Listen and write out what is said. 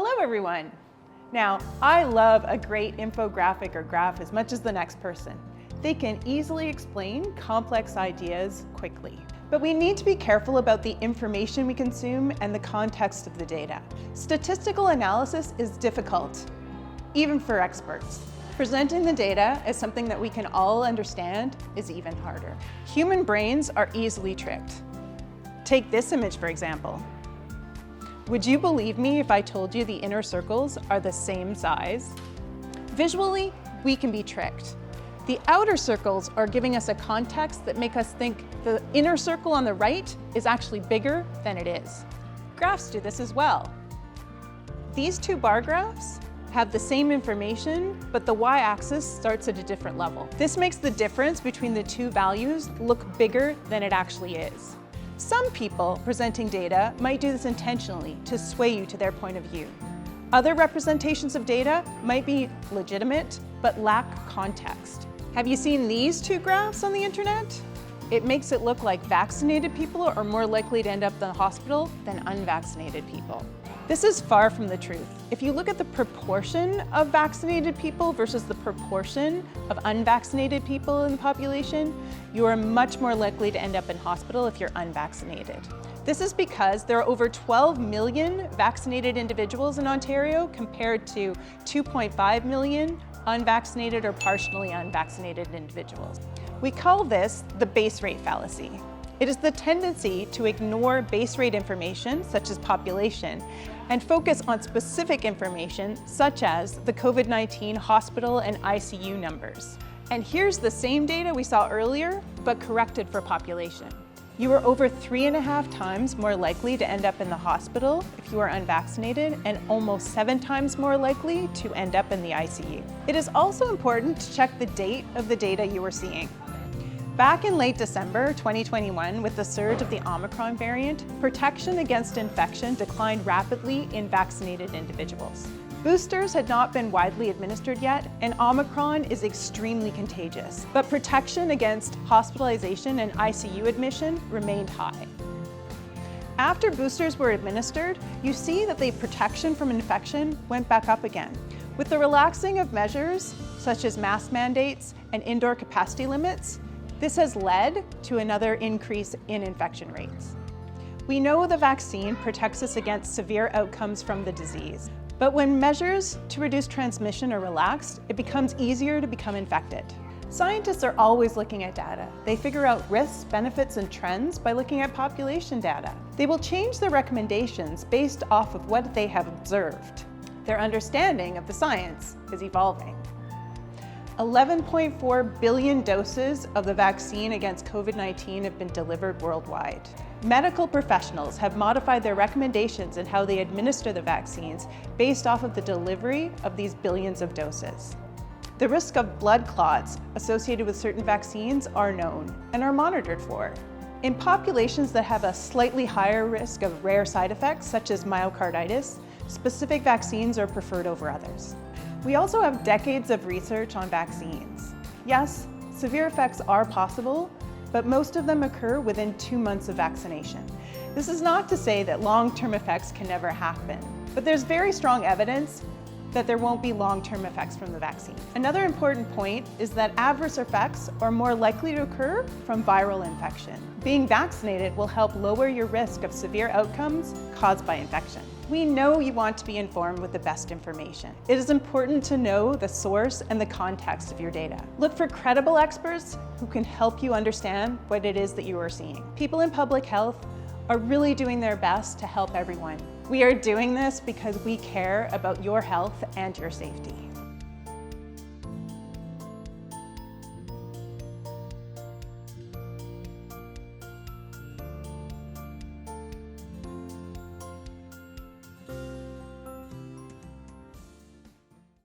Hello everyone! Now, I love a great infographic or graph as much as the next person. They can easily explain complex ideas quickly. But we need to be careful about the information we consume and the context of the data. Statistical analysis is difficult, even for experts. Presenting the data as something that we can all understand is even harder. Human brains are easily tricked. Take this image, for example. Would you believe me if I told you the inner circles are the same size? Visually, we can be tricked. The outer circles are giving us a context that make us think the inner circle on the right is actually bigger than it is. Graphs do this as well. These two bar graphs have the same information, but the y-axis starts at a different level. This makes the difference between the two values look bigger than it actually is. Some people presenting data might do this intentionally to sway you to their point of view. Other representations of data might be legitimate, but lack context. Have you seen these two graphs on the internet? It makes it look like vaccinated people are more likely to end up in the hospital than unvaccinated people. This is far from the truth. If you look at the proportion of vaccinated people versus the proportion of unvaccinated people in the population, you are much more likely to end up in hospital if you're unvaccinated. This is because there are over 12 million vaccinated individuals in Ontario compared to 2.5 million unvaccinated or partially unvaccinated individuals. We call this the base rate fallacy. It is the tendency to ignore base rate information, such as population, and focus on specific information, such as the COVID-19 hospital and ICU numbers. And here's the same data we saw earlier, but corrected for population. You are over 3.5 times more likely to end up in the hospital if you are unvaccinated, and almost 7 times more likely to end up in the ICU. It is also important to check the date of the data you are seeing. Back in late December 2021, with the surge of the Omicron variant, protection against infection declined rapidly in vaccinated individuals. Boosters had not been widely administered yet, and Omicron is extremely contagious, but protection against hospitalization and ICU admission remained high. After boosters were administered, you see that the protection from infection went back up again. With the relaxing of measures, such as mask mandates and indoor capacity limits, this has led to another increase in infection rates. We know the vaccine protects us against severe outcomes from the disease, but when measures to reduce transmission are relaxed, it becomes easier to become infected. Scientists are always looking at data. They figure out risks, benefits, and trends by looking at population data. They will change their recommendations based off of what they have observed. Their understanding of the science is evolving. 11.4 billion doses of the vaccine against COVID-19 have been delivered worldwide. Medical professionals have modified their recommendations in how they administer the vaccines based off of the delivery of these billions of doses. The risk of blood clots associated with certain vaccines are known and are monitored for. In populations that have a slightly higher risk of rare side effects, such as myocarditis, specific vaccines are preferred over others. We also have decades of research on vaccines. Yes, severe effects are possible, but most of them occur within 2 months of vaccination. This is not to say that long-term effects can never happen, but there's very strong evidence that there won't be long-term effects from the vaccine. Another important point is that adverse effects are more likely to occur from viral infection. Being vaccinated will help lower your risk of severe outcomes caused by infection. We know you want to be informed with the best information. It is important to know the source and the context of your data. Look for credible experts who can help you understand what it is that you are seeing. People in public health are really doing their best to help everyone. We are doing this because we care about your health and your safety.